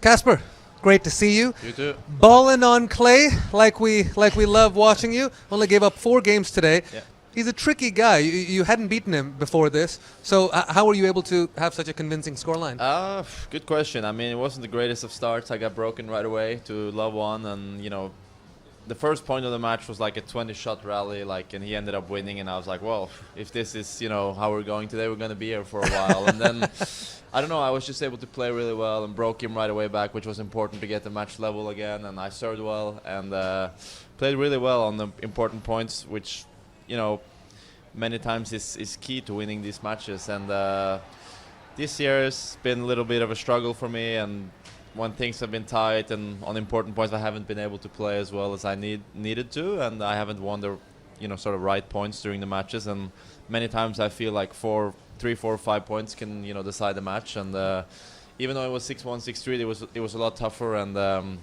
Casper, great to see you. You too. Ballin' on clay, like we love watching you. Only gave up 4 games today. Yeah. He's a tricky guy. You hadn't beaten him before this, so how were you able to have such a convincing scoreline? Good question. I mean, it wasn't the greatest of starts. I got broken right away to love one, and the first point of the match was like a 20-shot rally, and he ended up winning, and I was like, well, if this is how we're going today, we're going to be here for a while. And then I don't know, I was just able to play really well and broke him right away back, which was important to get the match level again. And I served well and played really well on the important points, which many times is key to winning these matches. And this year has been a little bit of a struggle for me, and when things have been tight and on important points, I haven't been able to play as well as I needed to, and I haven't won the sort of right points during the matches. And many times I feel like 3, 4, 5 points can decide the match. And even though it was 6-1, 6-3, it was a lot tougher, and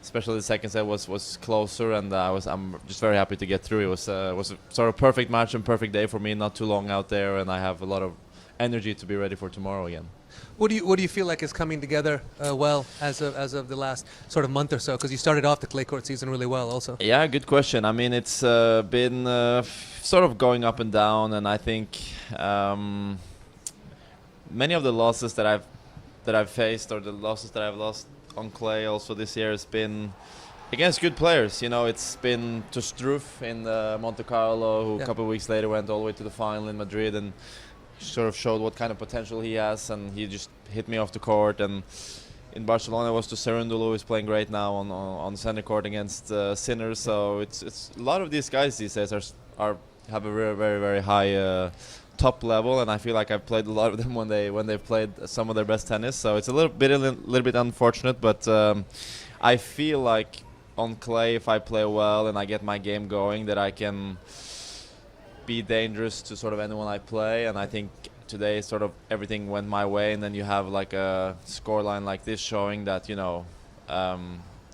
especially the second set was closer, and I'm just very happy to get through. It was a sort of perfect match and perfect day for me. Not too long out there, and I have a lot of energy to be ready for tomorrow again. What do you feel like is coming together well as of the last sort of month or so? Because you started off the clay court season really well, also. Yeah, good question. I mean, it's been sort of going up and down, and I think many of the losses that I've faced, or the losses that I've lost on clay also this year, has been against good players. It's been to Struff in Monte Carlo, who a couple of weeks later went all the way to the final in Madrid and sort of showed what kind of potential he has, and he just hit me off the court. And in Barcelona was to Serundolo, who is playing great now on the center court against Sinner. So it's a lot of these guys these days have a very, very, very high top level, and I feel like I've played a lot of them when they've played some of their best tennis. So it's a little bit unfortunate, but I feel like on clay, if I play well and I get my game going, that I can be dangerous to sort of anyone I play. And I think today sort of everything went my way, and then you have like a scoreline like this showing that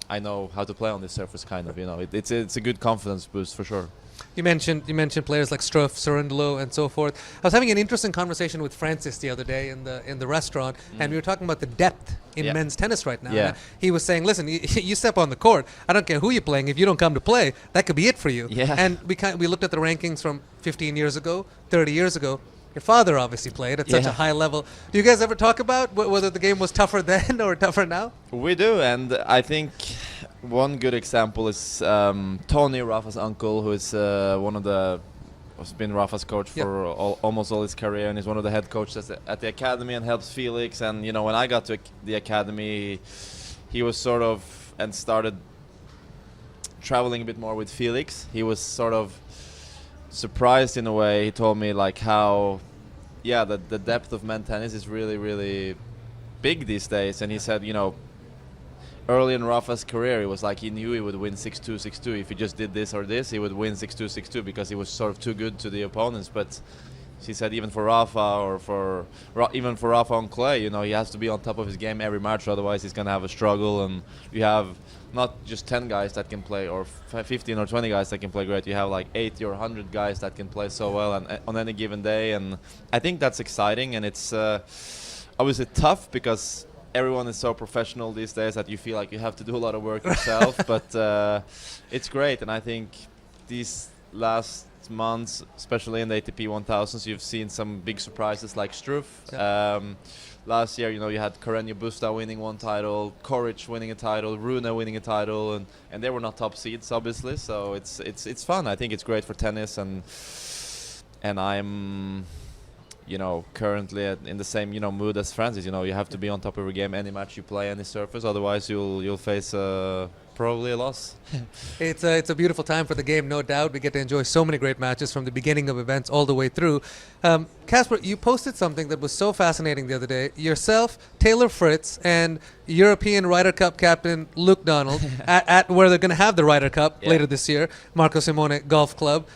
I know how to play on this surface, kind of. It's a good confidence boost for sure. You mentioned players like Struff, Serundolo, and so forth. I was having an interesting conversation with Francis the other day in the restaurant, and we were talking about the depth in men's tennis right now. Yeah. And he was saying, listen, you step on the court, I don't care who you're playing, if you don't come to play, that could be it for you. Yeah. And we looked at the rankings from 15 years ago, 30 years ago. Your father obviously played at such a high level. Do you guys ever talk about whether the game was tougher then or tougher now? We do, and I think one good example is Tony, Rafa's uncle, who is has been Rafa's coach for almost all his career, and is one of the head coaches at the academy and helps Felix. And when I got to the academy, he was sort of and started traveling a bit more with Felix. He was sort of surprised in a way. He told me like how the depth of men's tennis is really, really big these days. And he said early in Rafa's career, it was like he knew he would win 6-2, 6-2. If he just did this or this, he would win 6-2, 6-2, because he was sort of too good to the opponents. But he said even for Rafa even for Rafa on clay, he has to be on top of his game every match, otherwise he's going to have a struggle. And you have not just 10 guys that can play, or 15 or 20 guys that can play great. You have like 80 or 100 guys that can play so well and on any given day. And I think that's exciting, and it's obviously tough because everyone is so professional these days that you feel like you have to do a lot of work yourself. But it's great, and I think these last months, especially in the ATP 1000s, you've seen some big surprises like Struff. Last year, you had Carreño Busta winning one title, Koric winning a title, Rune winning a title, and they were not top seeds, obviously. So it's fun. I think it's great for tennis, and I'm currently in the same mood as Francis. You have to be on top of your game any match you play, any surface. Otherwise, you'll face probably a loss. It's a beautiful time for the game, no doubt. We get to enjoy so many great matches from the beginning of events all the way through. Casper, you posted something that was so fascinating the other day. Yourself, Taylor Fritz, and European Ryder Cup captain Luke Donald at where they're going to have the Ryder Cup later this year, Marco Simone Golf Club.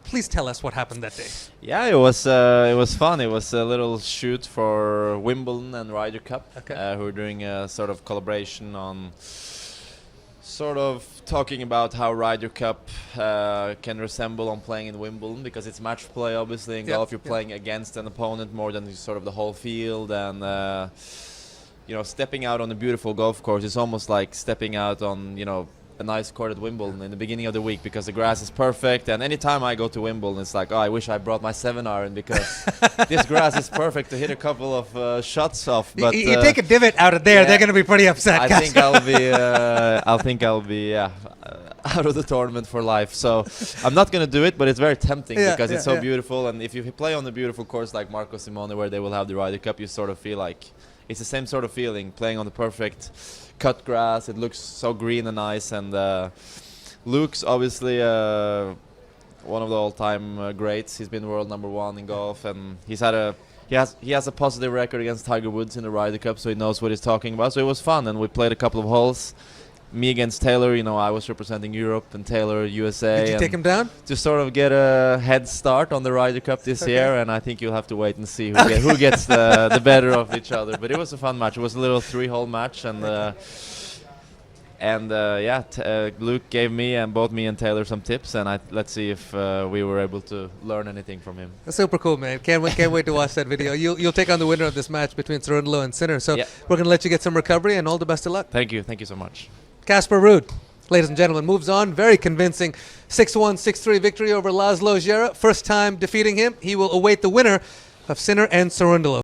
Please tell us what happened that day. Yeah, it was fun. It was a little shoot for Wimbledon and Ryder Cup, who are doing a sort of collaboration on sort of talking about how Ryder Cup can resemble on playing in Wimbledon, because it's match play. Obviously in golf you're playing against an opponent more than sort of the whole field, and stepping out on a beautiful golf course is almost like stepping out on, a nice court at Wimbledon in the beginning of the week, because the grass is perfect. And anytime I go to Wimbledon, it's like, oh, I wish I brought my 7-iron, because this grass is perfect to hit a couple of shots off. But you take a divot out of there, they're going to be pretty upset. I think I'll be out of the tournament for life. So I'm not going to do it, but it's very tempting because it's so beautiful. And if you play on a beautiful course like Marco Simone, where they will have the Ryder Cup, you sort of feel like it's the same sort of feeling playing on the perfect cut grass. It looks so green and nice. And Luke's obviously one of the all-time greats. He's been world #1 in golf, and he has a positive record against Tiger Woods in the Ryder Cup, so he knows what he's talking about. So it was fun, and we played a couple of holes. Me against Taylor, I was representing Europe, and Taylor USA. Did you take him down? To sort of get a head start on the Ryder Cup this year, and I think you'll have to wait and see who gets the better of each other. But it was a fun match. It was a little 3-hole match, and Luke gave me and both me and Taylor some tips, and let's see if we were able to learn anything from him. That's super cool, man. Can't wait to watch that video. You'll take on the winner of this match between Cerundolo and Sinner. So we're going to let you get some recovery, and all the best of luck. Thank you so much. Casper Ruud, ladies and gentlemen, moves on. Very convincing 6-1, 6-3 victory over Laszlo Djere. First time defeating him. He will await the winner of Sinner and Cerundolo.